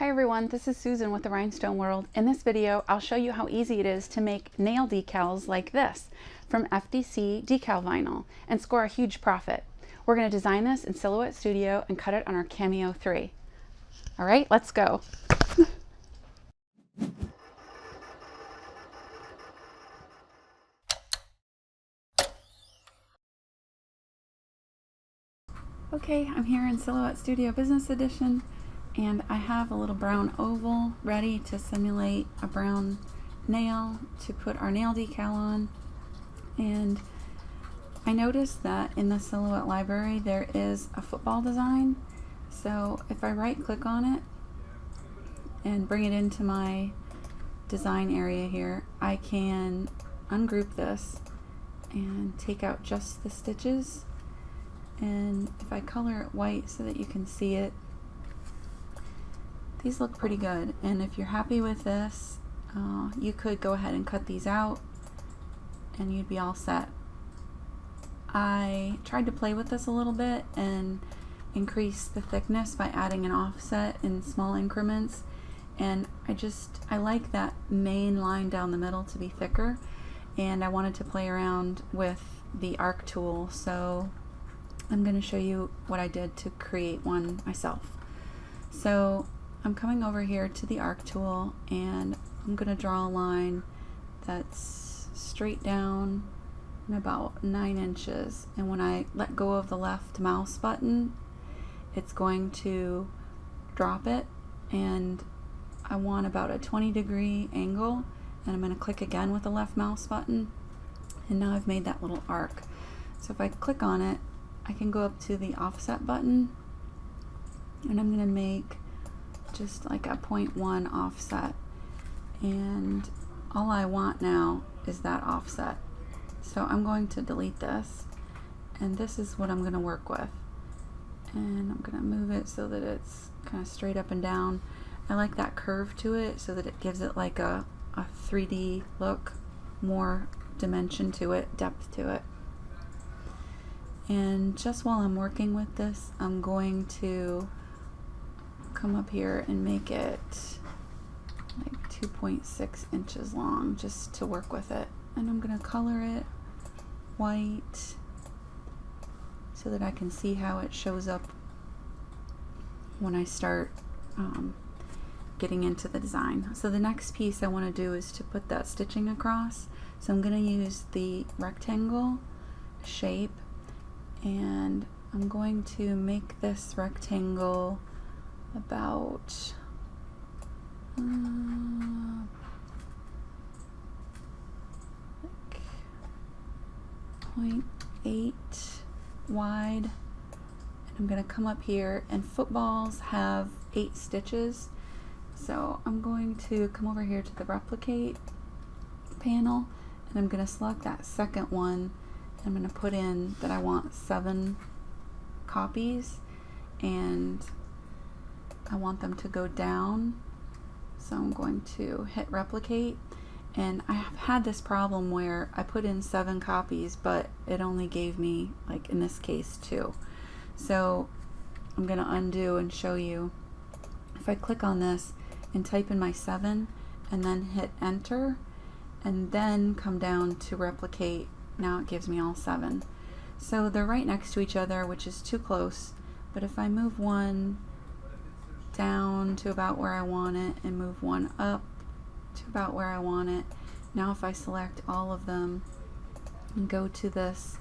Hi everyone, this is Susan with the Rhinestone World. In this video, I'll show you how easy it is to make nail decals like this from FDC decal vinyl and score a huge profit. We're going to design this in Silhouette Studio and cut it on our Cameo 3. All right, let's go. Okay, I'm here in Silhouette Studio Business Edition, and I have a little brown oval ready to simulate a brown nail to put our nail decal on. And I noticed that in the Silhouette library there is a football design. So if I right click on it and bring it into my design area here, I can ungroup this and take out just the stitches. And if I color it white so that you can see it, these look pretty good. And if you're happy with this, you could go ahead and cut these out and you'd be all set. I tried to play with this a little bit and increase the thickness by adding an offset in small increments, and I like that main line down the middle to be thicker, and I wanted to play around with the arc tool, so I'm going to show you what I did to create one myself. So I'm coming over here to the arc tool and I'm going to draw a line that's straight down and about 9 inches, and when I let go of the left mouse button it's going to drop it, and I want about a 20-degree angle, and I'm going to click again with the left mouse button, and now I've made that little arc. So if I click on it, I can go up to the offset button and I'm going to make just like a 0.1 offset, and all I want now is that offset. So I'm going to delete this, and this is what I'm going to work with, and I'm going to move it so that it's kind of straight up and down. I like that curve to it so that it gives it like a 3D look, more dimension to it, depth to it. And just while I'm working with this, I'm going to come up here and make it like 2.6 inches long just to work with it. And I'm going to color it white so that I can see how it shows up when I start getting into the design. So the next piece I want to do is to put that stitching across. So I'm going to use the rectangle shape, and I'm going to make this rectangle about 0.8 wide, and I'm going to come up here, and footballs have 8 stitches, so I'm going to come over here to the replicate panel, and I'm going to select that second one. I'm going to put in that I want 7 copies, and I want them to go down, so I'm going to hit replicate. And I have had this problem where I put in 7 copies but it only gave me, like in this case, 2. So I'm going to undo and show you. If I click on this and type in my 7 and then hit enter and then come down to replicate, now it gives me all 7. So they're right next to each other, which is too close, but if I move one down to about where I want it and move one up to about where I want it, now if I select all of them and go to this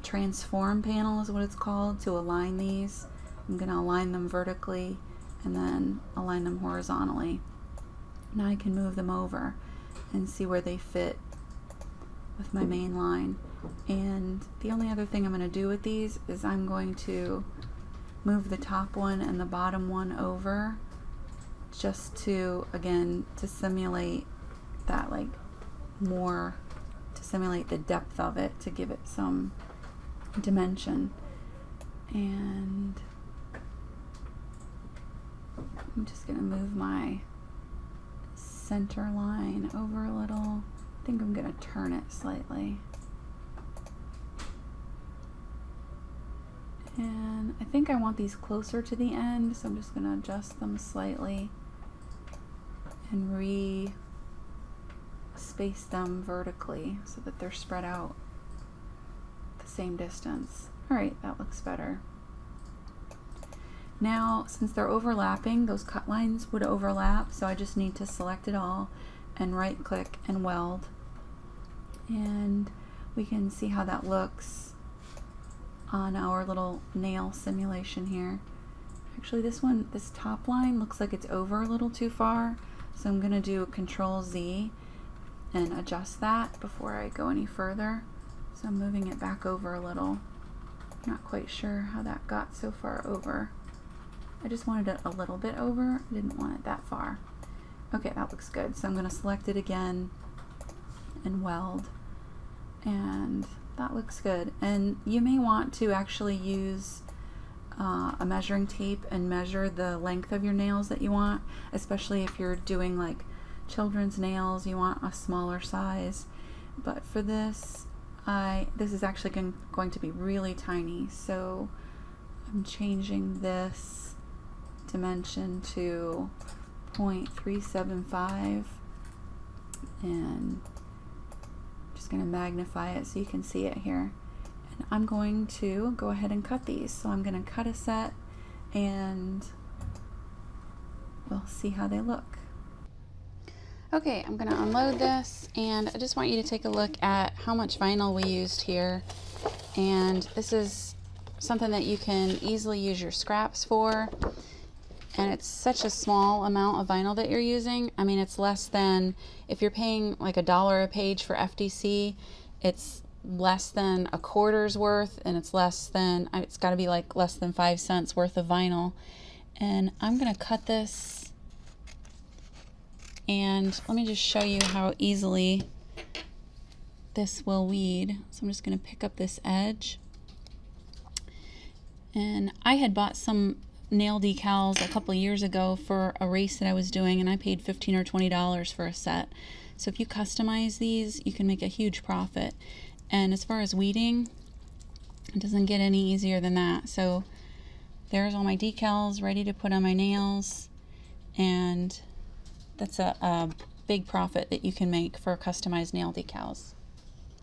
transform panel is what it's called, to align these, I'm going to align them vertically and then align them horizontally. Now I can move them over and see where they fit with my main line. And the only other thing I'm going to do with these is I'm going to move the top one and the bottom one over, just to, again, to simulate that, like more, to simulate the depth of it, to give it some dimension. And I'm just going to move my center line over a little. I think I'm going to turn it slightly. And I think I want these closer to the end, so I'm just going to adjust them slightly and space them vertically so that they're spread out the same distance. Alright, that looks better. Now, since they're overlapping, those cut lines would overlap, so I just need to select it all and right click and weld. And we can see how that looks on our little nail simulation here. Actually, this top line looks like it's over a little too far, so I'm going to do Control Z and adjust that before I go any further. So I'm moving it back over a little. Not quite sure how that got so far over. I just wanted it a little bit over. I didn't want it that far. Okay, that looks good. So I'm going to select it again and weld. And that looks good. And you may want to actually use a measuring tape and measure the length of your nails that you want, especially if you're doing like children's nails, you want a smaller size. But for this, this is actually going to be really tiny, so I'm changing this dimension to 0.375 and just going to magnify it so you can see it here. And I'm going to go ahead and cut these. So I'm going to cut a set and we'll see how they look. Okay, I'm going to unload this, and I just want you to take a look at how much vinyl we used here. And this is something that you can easily use your scraps for. And it's such a small amount of vinyl that you're using. I mean, it's less than, if you're paying like $1 a page for FDC, it's less than a quarter's worth, and it's less than, it's got to be like less than 5 cents worth of vinyl. And I'm going to cut this. And let me just show you how easily this will weed. So I'm just going to pick up this edge. And I had bought some nail decals a couple of years ago for a race that I was doing, and I paid $15 or $20 for a set. So if you customize these, you can make a huge profit. And as far as weeding, it doesn't get any easier than that. So there's all my decals ready to put on my nails, and that's a big profit that you can make for customized nail decals.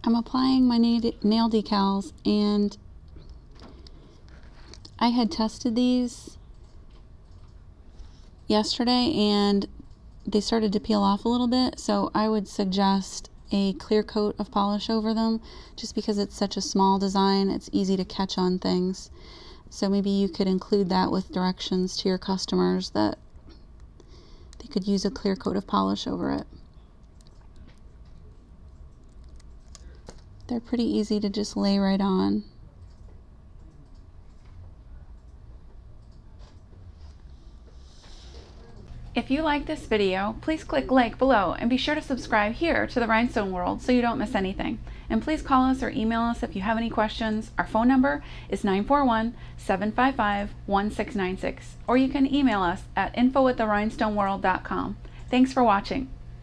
I'm applying my nail decals, and I had tested these yesterday and they started to peel off a little bit, so I would suggest a clear coat of polish over them, just because it's such a small design, it's easy to catch on things. So maybe you could include that with directions to your customers that they could use a clear coat of polish over it. They're pretty easy to just lay right on. If you like this video, please click like below and be sure to subscribe here to the Rhinestone World so you don't miss anything. And please call us or email us if you have any questions. Our phone number is 941-755-1696, or you can email us at info@therhinestoneworld.com. Thanks for watching.